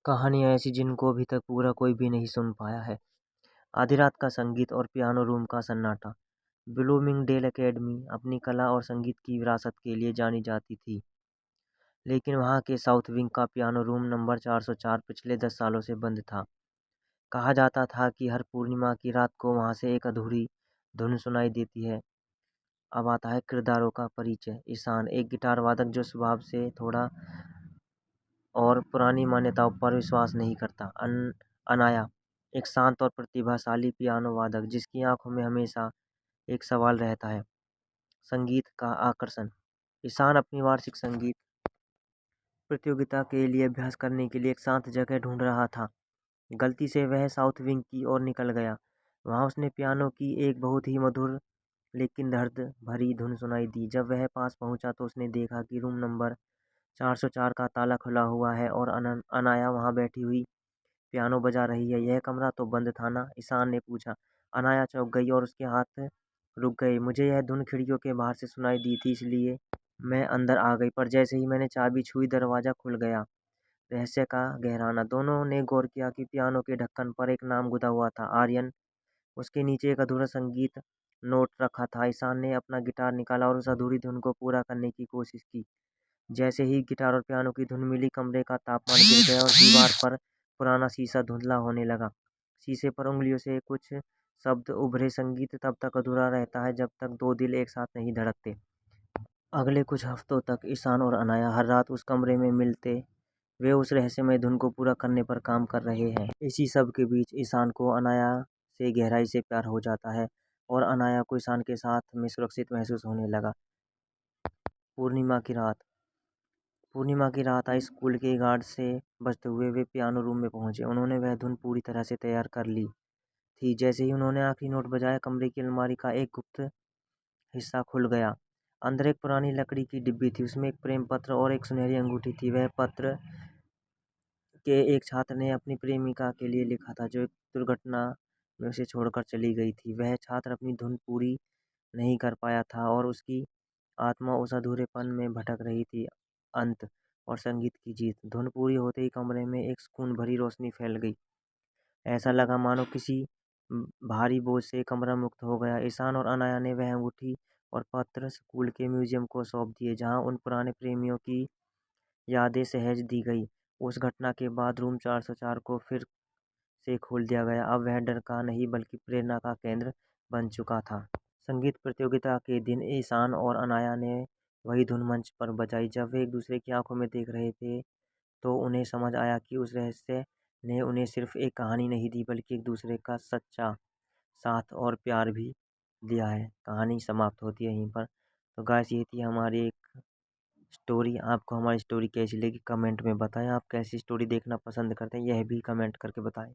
कहानियाँ ऐसी जिनको अभी तक पूरा कोई भी नहीं सुन पाया है। आधी रात का संगीत और पियानो रूम का सन्नाटा। ब्लूमिंगडेल एकेडमी अपनी कला और संगीत की विरासत के लिए जानी जाती थी, लेकिन वहाँ के साउथ विंग का पियानो रूम नंबर 404 पिछले 10 सालों से बंद था। कहा जाता था कि हर पूर्णिमा की रात को वहाँ से एक अधूरी धुन सुनाई देती है। अब आता है किरदारों का परिचय। ईशान, एक गिटार वादक जो स्वभाव से थोड़ा और पुरानी मान्यताओं पर विश्वास नहीं करता। अनाया, एक शांत और प्रतिभाशाली पियानो वादक जिसकी आंखों में हमेशा एक सवाल रहता है, संगीत का आकर्षण। ईशान अपनी वार्षिक संगीत प्रतियोगिता के लिए अभ्यास करने के लिए एक शांत जगह ढूंढ रहा था। गलती से वह साउथ विंग की ओर निकल गया। वहां उसने पियानो की एक बहुत ही मधुर लेकिन दर्द भरी धुन सुनाई दी। जब वह पास पहुंचा तो उसने देखा कि रूम नंबर 404 का ताला खुला हुआ है और अनाया वहां बैठी हुई पियानो बजा रही है। यह कमरा तो बंद था ना? ईशान ने पूछा। अनाया चौंक गई और उसके हाथ रुक गए। मुझे यह धुन खिड़कियों के बाहर से सुनाई दी थी, इसलिए मैं अंदर आ गई, पर जैसे ही मैंने चाबी छुई दरवाजा खुल गया। रहस्य का गहराना। दोनों ने गौर किया कि पियानो के ढक्कन पर एक नाम गुदा हुआ था, आर्यन। उसके नीचे एक अधूरा संगीत नोट रखा था। ईशान ने अपना गिटार निकाला और उस अधूरी धुन को पूरा करने की कोशिश की। जैसे ही गिटार और पियानो की धुन मिली, कमरे का तापमान गिर गया और दीवार पर पुराना शीशा धुंधला होने लगा। शीशे पर उंगलियों से कुछ शब्द उभरे। संगीत तब तक अधूरा रहता है जब तक दो दिल एक साथ नहीं धड़कते। अगले कुछ हफ्तों तक ईशान और अनाया हर रात उस कमरे में मिलते। वे उस रहस्यमय धुन को पूरा करने पर काम कर रहे हैं। इसी सब के बीच ईशान को अनाया से गहराई से प्यार हो जाता है और अनाया को ईशान के साथ में सुरक्षित महसूस होने लगा। पूर्णिमा की रात। पूर्णिमा की रात आई। स्कूल के गार्ड से बचते हुए वे पियानो रूम में पहुंचे। उन्होंने वह धुन पूरी तरह से तैयार कर ली थी। जैसे ही उन्होंने आखिरी नोट बजाया, कमरे की अलमारी का एक गुप्त हिस्सा खुल गया। अंदर एक पुरानी लकड़ी की डिब्बी थी। उसमें एक प्रेम पत्र और एक सुनहरी अंगूठी थी। वह पत्र के एक छात्र ने अपनी प्रेमिका के लिए लिखा था, जो एक दुर्घटना में उसे छोड़कर चली गई थी। वह छात्र अपनी धुन पूरी नहीं कर पाया था और उसकी आत्मा उस अधूरेपन में भटक रही थी। अंत और संगीत की जीत। धुन पूरी होते ही कमरे में एक सुकून भरी रोशनी फैल गई। ऐसा लगा मानो किसी भारी बोझ से कमरा मुक्त हो गया। ईशान और अनाया ने वह अंगूठी और पत्र स्कूल के म्यूजियम को सौंप दिए, जहां उन पुराने प्रेमियों की यादें सहेज दी गई। उस घटना के बाद रूम 404 को फिर से खोल दिया गया। अब वह डर का नहीं बल्कि प्रेरणा का केंद्र बन चुका था। संगीत प्रतियोगिता के दिन ईशान और अनाया ने वही धुन मंच पर बजाई। जब वे एक दूसरे की आंखों में देख रहे थे तो उन्हें समझ आया कि उस रहस्य ने उन्हें सिर्फ एक कहानी नहीं दी, बल्कि एक दूसरे का सच्चा साथ और प्यार भी दिया है। कहानी समाप्त होती है यहीं पर। तो गाइस, ये थी हमारी एक स्टोरी। आपको हमारी स्टोरी कैसी लगी कमेंट में बताएं। आप कैसी स्टोरी देखना पसंद करते हैं, यह भी कमेंट करके बताएं।